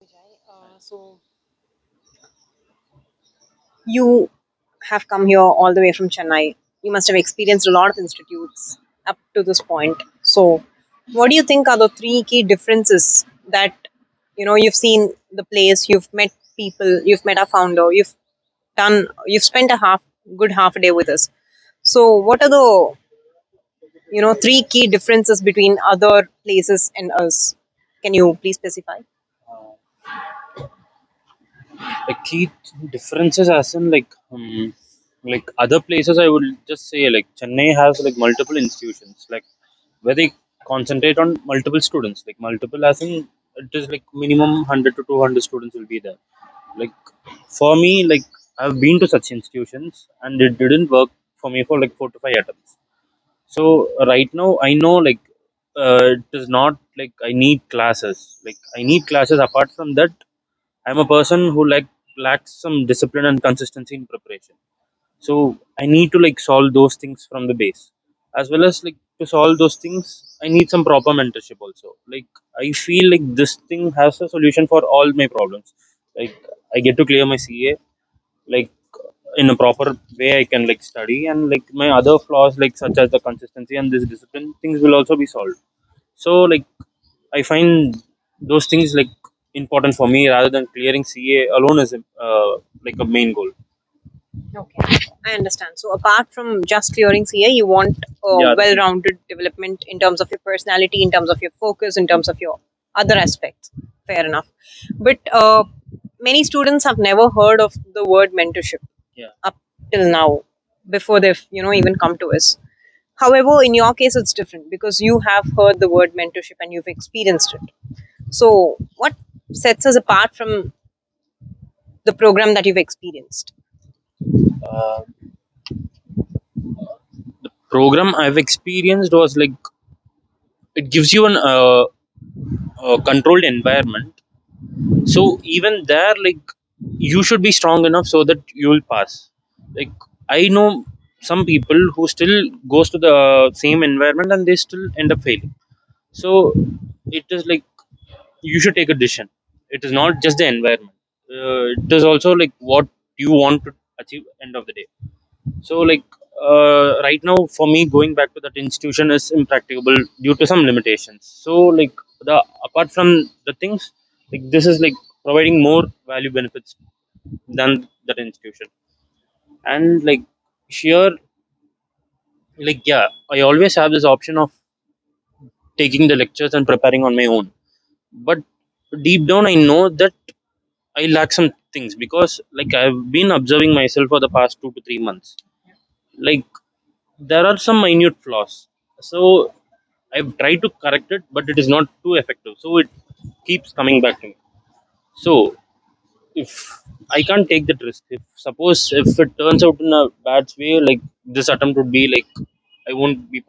Vijay. So you have come here all the way from Chennai. You must have experienced a lot of institutes up to this point. So, what do you think are the three key differences that you've seen the place, you've met people, you've met our founder, you've spent a good half a day with us. So, what are the three key differences between other places and us? Can you please specify? Like key differences as in like other places I would just say like Chennai has like multiple institutions like where they concentrate on multiple students like multiple as in it is like minimum 100 to 200 students will be there. Like for me like I've been to such institutions and it didn't work for me for like 4 to 5 attempts. So right now I know like it is not like I need classes, like I need classes. Apart from that, I'm a person who like lacks some discipline and consistency in preparation. So I need to like solve those things from the base, as well as like to solve those things I need some proper mentorship also. Like I feel like this thing has a solution for all my problems. Like I get to clear my CA like in a proper way. I can like study and like my other flaws like such as the consistency and this discipline things will also be solved. So like I find those things like important for me rather than clearing CA alone is like a main goal. Okay, I understand. So apart from just clearing CA, you want a Yeah, well-rounded development in terms of your personality, in terms of your focus, in terms of your other aspects. Fair enough. But many students have never heard of the word mentorship yeah. up till now, before they've even come to us. However, in your case, it's different because you have heard the word mentorship and you've experienced it. So, what sets us apart from the program that you've experienced? Uh, the program I've experienced was like it gives you an controlled environment. So even there, like you should be strong enough so that you will pass. Like I know some people who still goes to the same environment and they still end up failing. So it is like you should take a decision. It is not just the environment. It is also like what you want to achieve end of the day. So like right now for me going back to that institution is impracticable due to some limitations. So like the apart from the things like this is like providing more value benefits than that institution. And like here like yeah, I always have this option of taking the lectures and preparing on my own. But deep down I know that I lack some things because like I've been observing myself for the past 2 to 3 months. Like there are some minute flaws. So I've tried to correct it, but it is not too effective. So it keeps coming back to me. So if I can't take that risk, if suppose if it turns out in a bad way, like this attempt would be like I won't be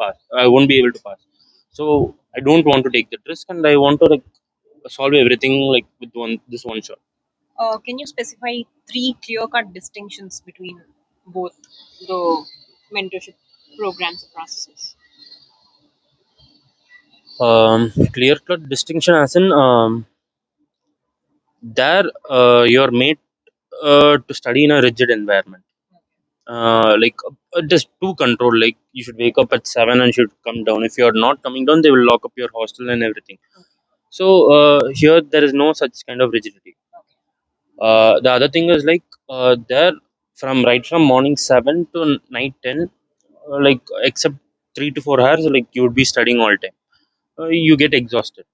able to pass. So I don't want to take that risk, and I want to like solve everything like with one shot. Can you specify three clear-cut distinctions between both the mentorship programs or processes? Clear cut distinction as in there you're made to study in a rigid environment. Like it is too controlled. Like you should wake up at 7 and should come down. If you're not coming down, they will lock up your hostel and everything. So here there is no such kind of rigidity. The other thing is like there from right from morning 7 to night 10, like except 3 to 4 hours, like you would be studying all time. You get exhausted.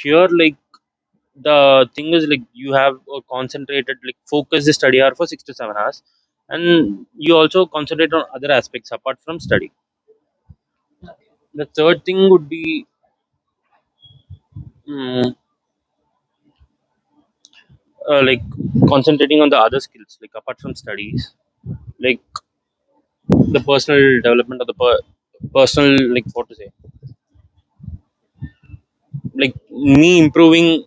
Here, like the thing is like you have a concentrated like focus the study hour for 6 to 7 hours, and you also concentrate on other aspects apart from study. The third thing would be mm, like concentrating on the other skills like apart from studies, like the personal development of the personal, like what to say, like me improving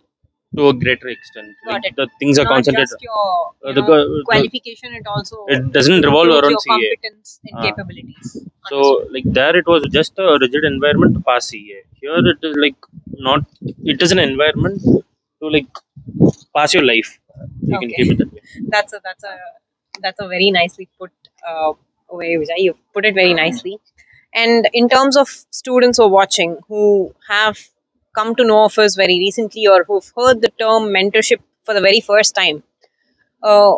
to a greater extent. Like Got it. the things are Not concentrated. just your, The qualification, it also it doesn't revolve improves around your CA. competence and capabilities. So Understood. like there it was just a rigid environment to pass CA. Here it is like not. It is an environment to to like pass your life. You can Okay, keep it that way. that's a very nicely put way, Vijay. You put it very nicely. And in terms of students who are watching who have come to know of us very recently or who've heard the term mentorship for the very first time, uh,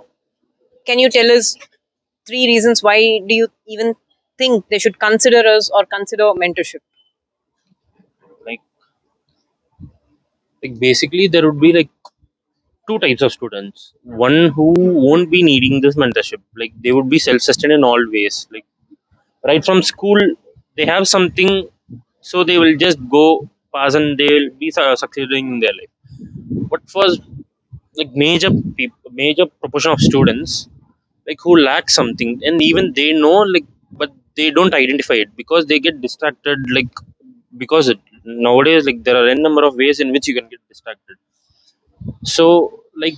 can you tell us three reasons why do you even think they should consider us or consider mentorship? Like basically there would be like two types of students. One who won't be needing this mentorship. Like they would be self-sustained in all ways. Like right from school, they have something, so they will just go pass and they will be succeeding in their life. But for like major proportion of students, like who lack something, and even they know like, but they don't identify it because they get distracted. Like because nowadays, like there are a number of ways in which you can get distracted. So like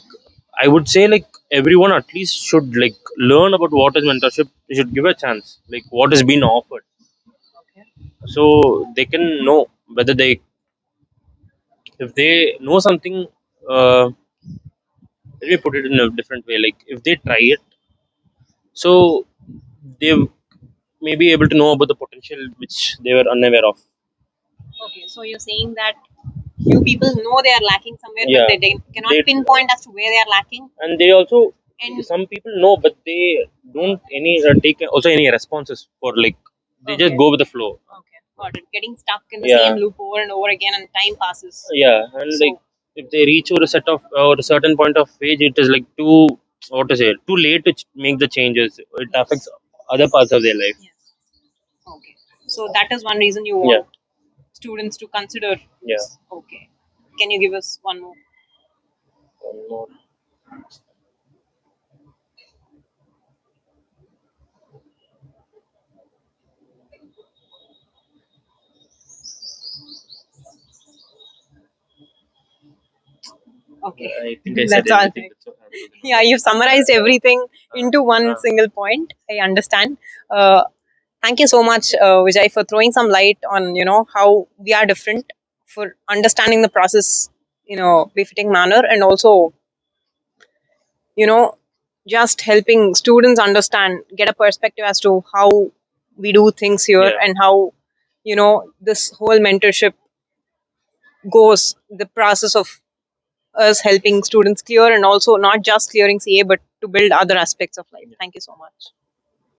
I would say like everyone at least should like learn about what is mentorship. They should give a chance like what is being offered, Okay. so they can know whether they, if they know something. uh, Let me put it in a different way. Like if they try it, so they may be able to know about the potential which they were unaware of. Okay, so you're saying that few people know they are lacking somewhere, but Yeah, cannot they, pinpoint as to where they are lacking. and they also, And some people know but they don't any take also any responses for like, they just okay, go with the flow. okay, got it. Getting stuck in the Yeah, same loop over and over again, and time passes. yeah, and like So if they reach over a set of or a certain point of age, it is like too, what to say, too late to make the changes. It affects yes, other parts of their life. yes. Okay, so that is one reason you Yeah, want students to consider yeah. this. Okay, can you give us one more? One more. Okay, I think I said that's all. everything. That's what I was gonna Yeah, you've summarized everything say. into one single point. I understand. Thank you so much, Vijay, for throwing some light on how we are different, for understanding the process befitting manner, and also you know just helping students understand, get a perspective as to how we do things here Yeah. and how this whole mentorship goes, the process of us helping students clear and also not just clearing CA but to build other aspects of life. Yeah. Thank you so much.